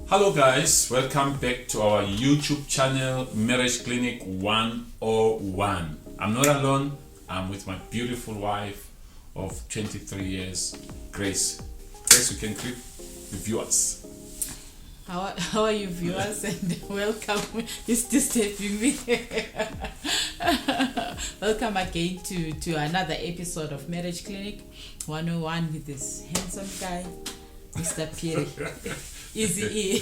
Hello guys, welcome back to our YouTube channel, Marriage Clinic 101. I'm not alone, I'm with my beautiful wife of 23 years, Grace. Grace, you can greet the viewers. How are you viewers and welcome. It's disturbing me. Welcome again to another episode of Marriage Clinic 101 with this handsome guy, Mr. Pierre. Easy E.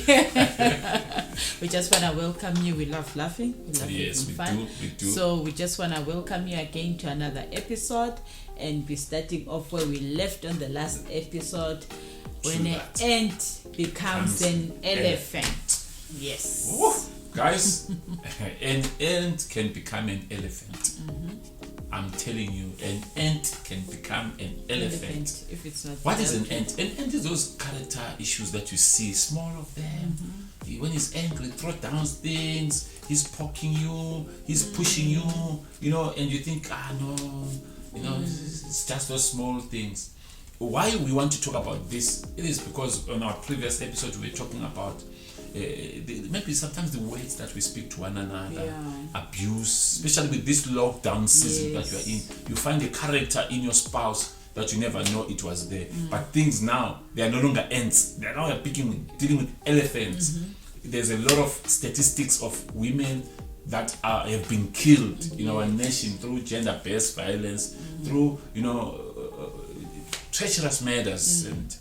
We just want to welcome you. We love laughing. We love yes, fun. We do. So we just want to welcome you again to another episode, and we're starting off where we left on the last episode, when an ant becomes an elephant. Yes. Woo! Guys, an ant can become an elephant. Mm-hmm. I'm telling you, an ant can become an elephant. If it's not. What is an ant? An ant is those character issues that you see, small of them. Mm-hmm. When he's angry, throw down things, he's poking you, he's pushing you, and you think, no, it's just those small things. Why we want to talk about this? It is because on our previous episode we were talking about maybe sometimes the words that we speak to one another, abuse, especially with this lockdown season that you are in. You find a character in your spouse that you never know it was there. But things now, they are no longer ants. They are now dealing with elephants. There's a lot of statistics of women that have been killed in our nation through gender-based violence, through treacherous murders, and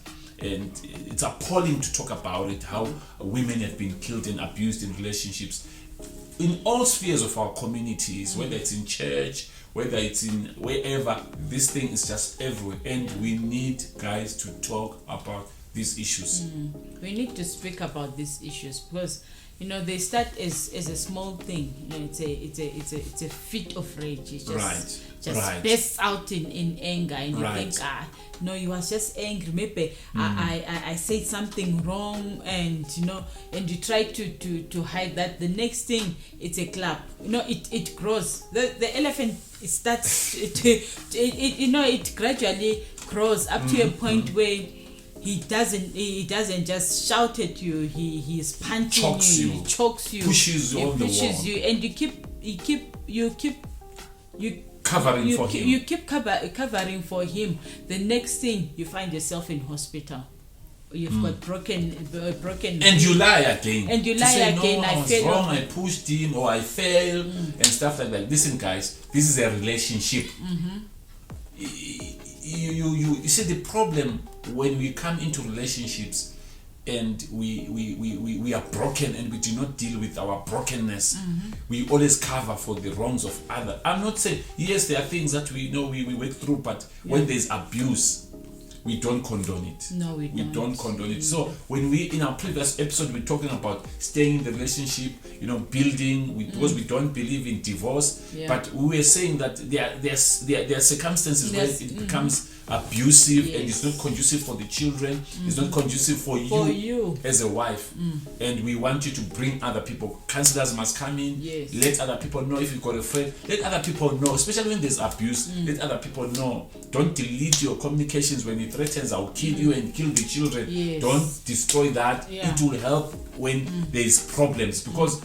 it's appalling to talk about it, how women have been killed and abused in relationships in all spheres of our communities, whether it's in church, whether it's in wherever. This thing is just everywhere, and we need guys to talk about these issues. We need to speak about these issues because they start as a small thing. It's a fit of rage. It just bursts out in anger, and you think, you was just angry. Maybe I said something wrong, and and you try to hide that. The next thing, it's a clap. It grows. The elephant starts it gradually grows up to a point where he doesn't just shout at you. He's punching you, chokes you, pushes you on the wall, and you keep covering for him. You keep covering for him. The next thing, you find yourself in hospital. You've got broken, and you lie again. And you lie say, again. No, I was wrong. I pushed him, or I fell, and stuff like that. Listen, guys, this is a relationship. You see the problem when we come into relationships and we are broken and we do not deal with our brokenness. We always cover for the wrongs of others. I'm not saying, yes, there are things that we work through, but when there's abuse, we don't condone it. No, we don't condone it. So when we, in our previous episode, we're talking about staying in the relationship, building, because we don't believe in divorce. But we were saying that there are circumstances where it becomes abusive, and it's not conducive for the children. It's not conducive for you as a wife. And we want you to bring other people. Counselors must come in. Let other people know. If you've got a friend, let other people know, especially when there's abuse. Let other people know. Don't delete your communications when it threatens, I'll kill you and kill the children. Don't destroy that. It will help when there's problems, because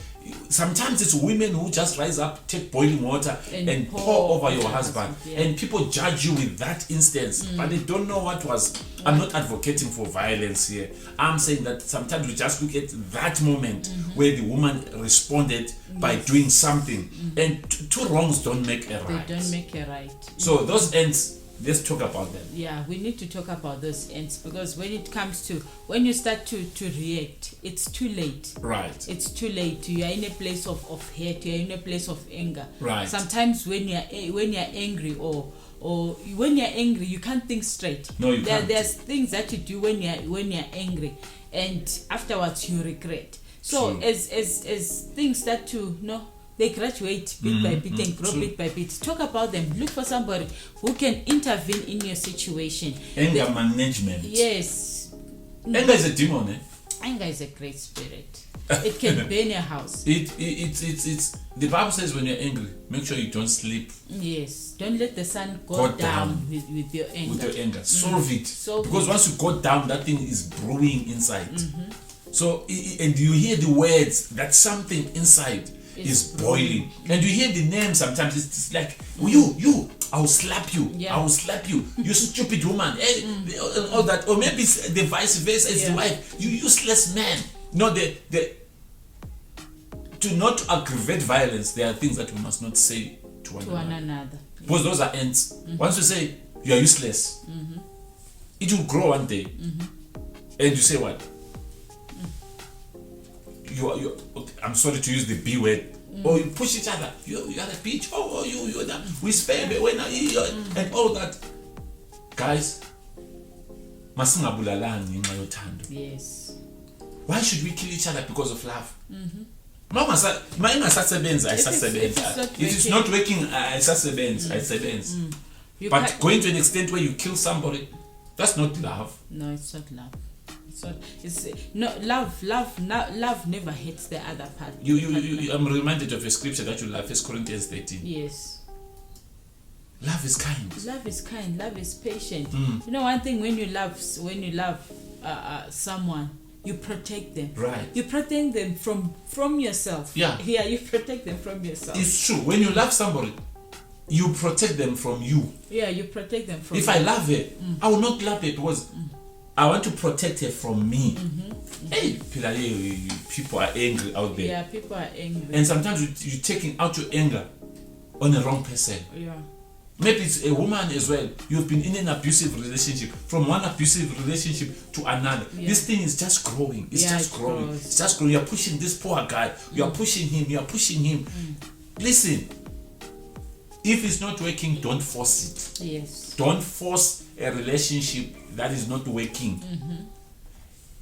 sometimes it's women who just rise up, take boiling water and pour over your husband, and people judge you with that instance, but they don't know what was. I'm not advocating for violence here. I'm saying that sometimes we just look at that moment where the woman responded by doing something, and two wrongs don't make a right. They don't make a right. So those ends, let's talk about them. Yeah, we need to talk about those ends, because when it comes to, when you start to react, it's too late. Right. It's too late. You are in a place of hate. You are in a place of anger. Right. Sometimes when you're angry or when you're angry, you can't think straight. No, you can't. There's things that you do when you're angry, and afterwards you regret. So as things start to they graduate bit by bit and grow bit by bit. Talk about them. Look for somebody who can intervene in your situation. Anger management. Yes. Anger is a demon, eh? Anger is a great spirit. It can burn your house. It's the Bible says when you're angry, make sure you don't sleep. Yes. Don't let the sun go down with your anger. With your anger. Solve it. Because once you go down, that thing is brewing inside. So, and you hear the words that something inside is boiling. And you hear the name sometimes. It's like, you, I will slap you. I will slap you. You stupid woman. All that. Or maybe it's the vice versa. It's the wife. You useless man. No, to not aggravate violence, there are things that we must not say to one another. Because those are ends. Once you say, you are useless, it will grow one day. And you say what? You I'm sorry to use the B word. Or you push each other. You are the bitch. Oh, you're that. We spare me when and all that. Guys, yes. Why should we kill each other because of love? If it's not working, but going to an extent where you kill somebody, that's not love. No, it's not love. Love never hates the other party. I'm reminded of a scripture that you love, 1 Corinthians 13. Yes. Love is kind. Love is kind. Love is patient. You know, one thing, when you love someone, you protect them. Right. You protect them from yourself. Yeah. Yeah, you protect them from yourself. It's true. When you love somebody, you protect them from you. Yeah, you protect them from If I love her, I will not love her because I want to protect her from me. Hey, people are angry out there. Yeah, people are angry. And sometimes you're taking out your anger on the wrong person. Yeah. Maybe it's a woman as well. You've been in an abusive relationship, from one abusive relationship to another. Yeah. This thing is just growing. It's just growing. It's just growing. You're pushing this poor guy. You're pushing him. You're pushing him. Listen, if it's not working, don't force it. Yes. Don't force a relationship that is not working.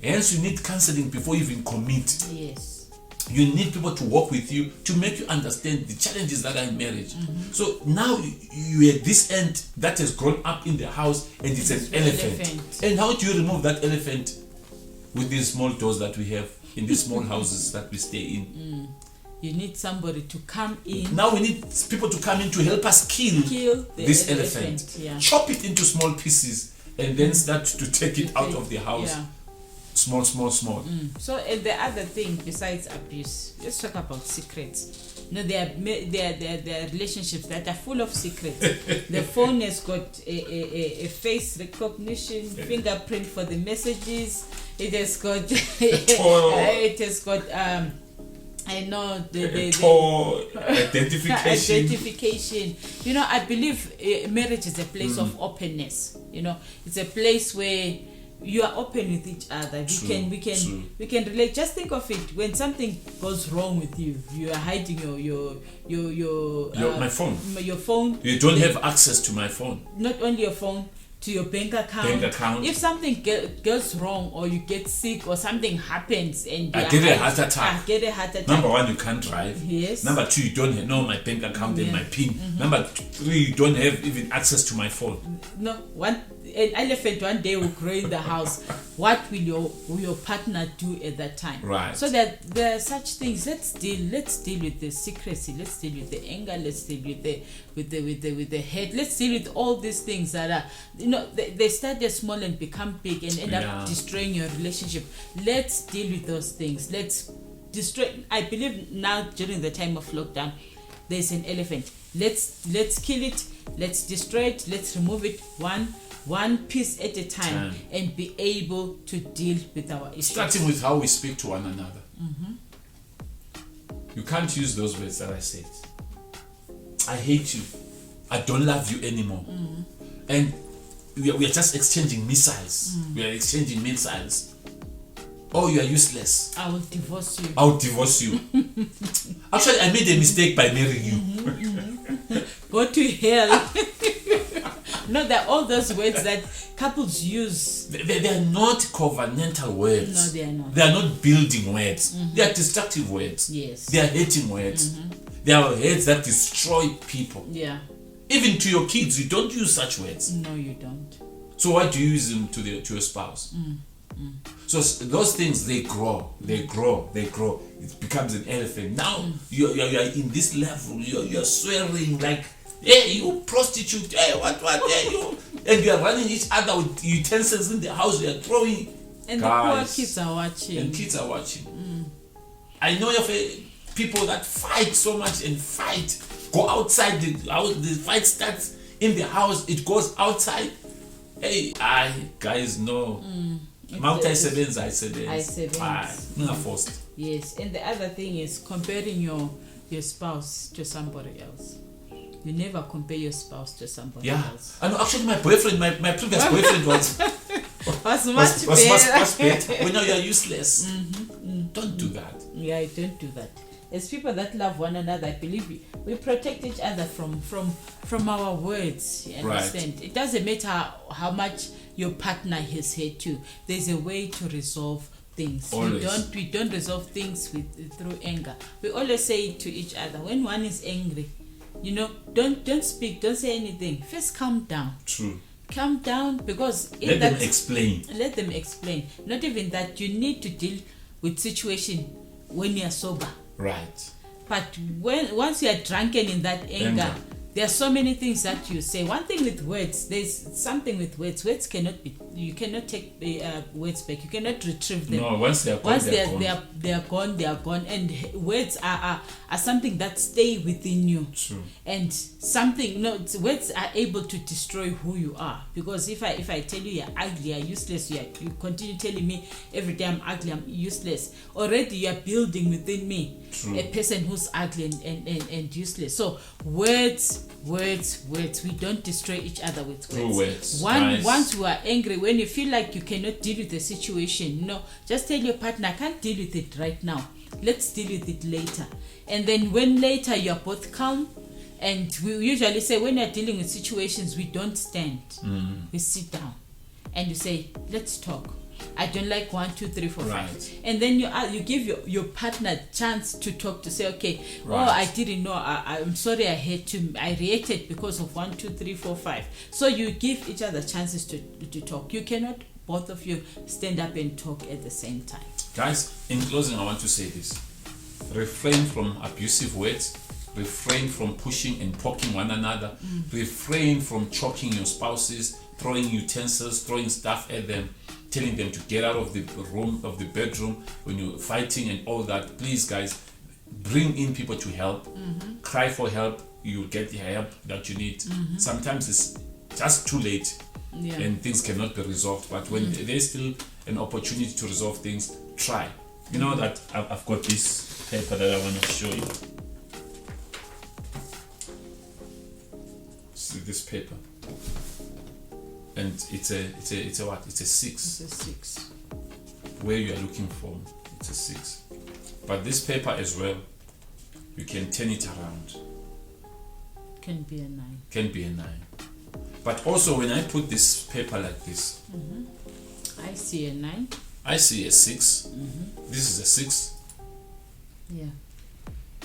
Hence, you need counseling before you even commit. Yes. You need people to work with you to make you understand the challenges that are in marriage. So now you at this end that has grown up in the house, and it's an elephant. And how do you remove that elephant with these small doors that we have in these small houses that we stay in? You need somebody to come in. Now we need people to come in to help us kill this elephant. Yeah. Chop it into small pieces and then start to take it out of the house. Yeah. Small. So the other thing besides abuse, let's talk about secrets. There are relationships that are full of secrets. The phone has got a face recognition, fingerprint for the messages. It has got identification. You know, I believe marriage is a place of openness. You know, it's a place where you are open with each other. We can relate. Just think of it. When something goes wrong with you, you are hiding my phone. Your phone. You don't have access to my phone. Not only your phone, to your bank account. If something goes wrong, or you get sick, or something happens, and I get a heart attack. Number one, you can't drive. Yes. Number two, you don't know my bank account and my PIN. Number three, you don't have even access to my phone. No, an elephant one day will grow in the house. What will your partner do at that time? Right. So that there are such things. Let's deal with the secrecy. Let's deal with the anger. Let's deal with the hate. Let's deal with all these things that are, they start small and become big and end up destroying your relationship. Let's deal with those things. Let's destroy. I believe now, during the time of lockdown, there's an elephant. Let's kill it. Let's destroy it. Let's remove it one piece at a time, and be able to deal with our issues. Starting with how we speak to one another. You can't use those words that I said. I hate you. I don't love you anymore. And we are just exchanging missiles. We are exchanging missiles. Oh, you are useless. I will divorce you. Actually, I made a mistake by marrying you. Go to hell. No, they're all those words that couples use. They are not covenantal words. No, they are not. They are not building words. They are destructive words. Yes. They are hating words. They are words that destroy people. Yeah. Even to your kids, you don't use such words. No, you don't. So what do you use them to your spouse? So those things, they grow. It becomes an elephant. Now you're in this level. You're swearing like, hey, you prostitute. Hey, what? Hey, you. And you are running each other with utensils in the house. You are throwing. And guys, the poor kids are watching. And kids are watching. I know of people that fight so much and fight. Go outside the house. The fight starts in the house. It goes outside. Hey, guys know. Multi-sevenza, I forced. Yes, and the other thing is comparing your spouse to somebody else. You never compare your spouse to somebody else. I know, actually my boyfriend, my previous boyfriend was much better. When now you're useless. Don't do that. Yeah, don't do that. As people that love one another, I believe we protect each other from our words. You understand? Right. It doesn't matter how much your partner has hurt you. There's a way to resolve things. We don't resolve things through anger. We always say to each other, when one is angry, don't speak, don't say anything. First, calm down. True. Calm down, because let them explain. Let them explain. Not even that. You need to deal with situation when you are sober. Right. But once you are drunken in that anger, there are so many things that you say. One thing with words, there's something with words. Words you cannot take words back. You cannot retrieve them. No, once they are gone, they are gone. And words are something that stay within you. True. And words are able to destroy who you are. Because if I tell you you're ugly, you're useless, you continue telling me every day I'm ugly, I'm useless. Already you are building within me a person who's ugly and useless. So words. We don't destroy each other with words. Once you are angry, when you feel like you cannot deal with the situation, just tell your partner, I can't deal with it right now. Let's deal with it later. And then when later you are both calm, and we usually say when you're dealing with situations, we don't stand. We sit down and you say, let's talk. I don't like 1, 2, 3, 4, 5. And then you give your partner a chance to talk, to say, okay, I didn't know, I'm sorry, I reacted because of 1, 2, 3, 4, 5. So you give each other chances to talk. You cannot both of you stand up and talk at the same time. Guys, in closing, I want to say this. Refrain from abusive words. Refrain from pushing and poking one another. Refrain from choking your spouses, throwing utensils, throwing stuff at them, telling them to get out of the room, of the bedroom when you're fighting and all that. Please, guys, bring in people to help. Cry for help. You'll get the help that you need. Sometimes it's just too late and things cannot be resolved. But when there's still an opportunity to resolve things, try. You know that I've got this paper that I want to show you. See this paper. And it's a what? It's a 6. It's a 6. Where you are looking for, it's a 6. But this paper as well, you can turn it around. Can be a 9. Can be a 9. But also when I put this paper like this, I see a 9. I see a 6. This is a 6. Yeah.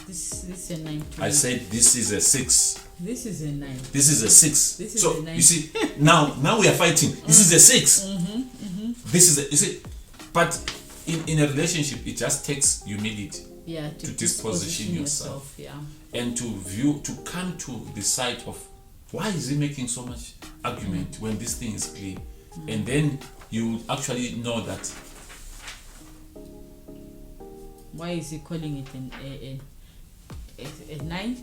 This is a 9 too. I said this is a 6. This is a 9. This is a 6. This is so a 9. You see, now we are fighting. This is a 6. This is a, you see, but in a relationship, it just takes humility. Yeah, to disposition yourself. Yeah. And to come to the side of why is he making so much argument when this thing is clear, and then you actually know that. Why is he calling it a 9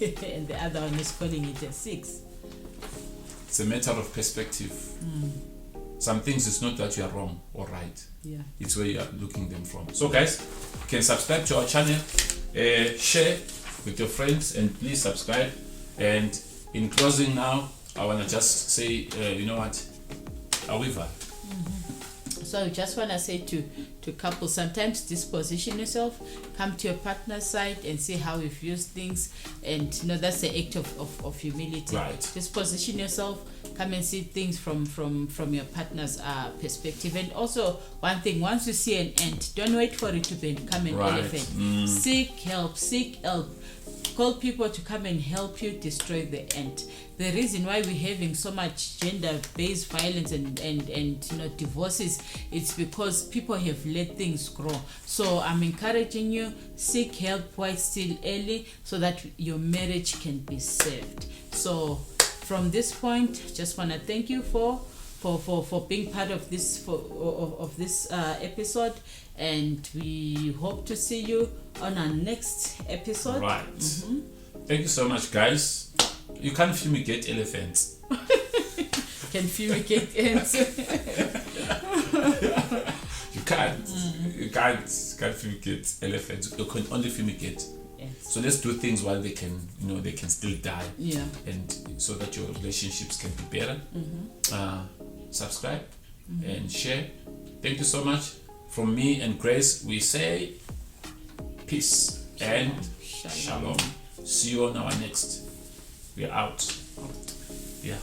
and the other one is calling it a 6? It's a matter of perspective. Some things it's not that you are wrong or right. Yeah. It's where you are looking them from. So guys, you can subscribe to our channel, share with your friends, and please subscribe. And in closing now, I want to just say, you know what, however. So I just want to say to couples, sometimes disposition yourself, come to your partner's side and see how he views things, and that's the act of humility. Right. Disposition yourself, come and see things from your partner's perspective. And also one thing, once you see an ant, don't wait for it to become an elephant. Seek help. Call people to come and help you destroy the ant. The reason why we're having so much gender-based violence and divorces, it's because people have let things grow. So I'm encouraging you, seek help while it's still early, so that your marriage can be saved. So from this point, just want to thank you for being part of this episode, and we hope to see you on our next episode. Right. Thank you so much, guys. You can't fumigate elephants. Can fumigate ants. You can't. You can't fumigate elephants. You can only fumigate. So let's do things while they can, they can still die. Yeah. And so that your relationships can be better. Subscribe and share. Thank you so much. From me and Grace, we say peace and shalom. See you on our next. We're out. Yeah.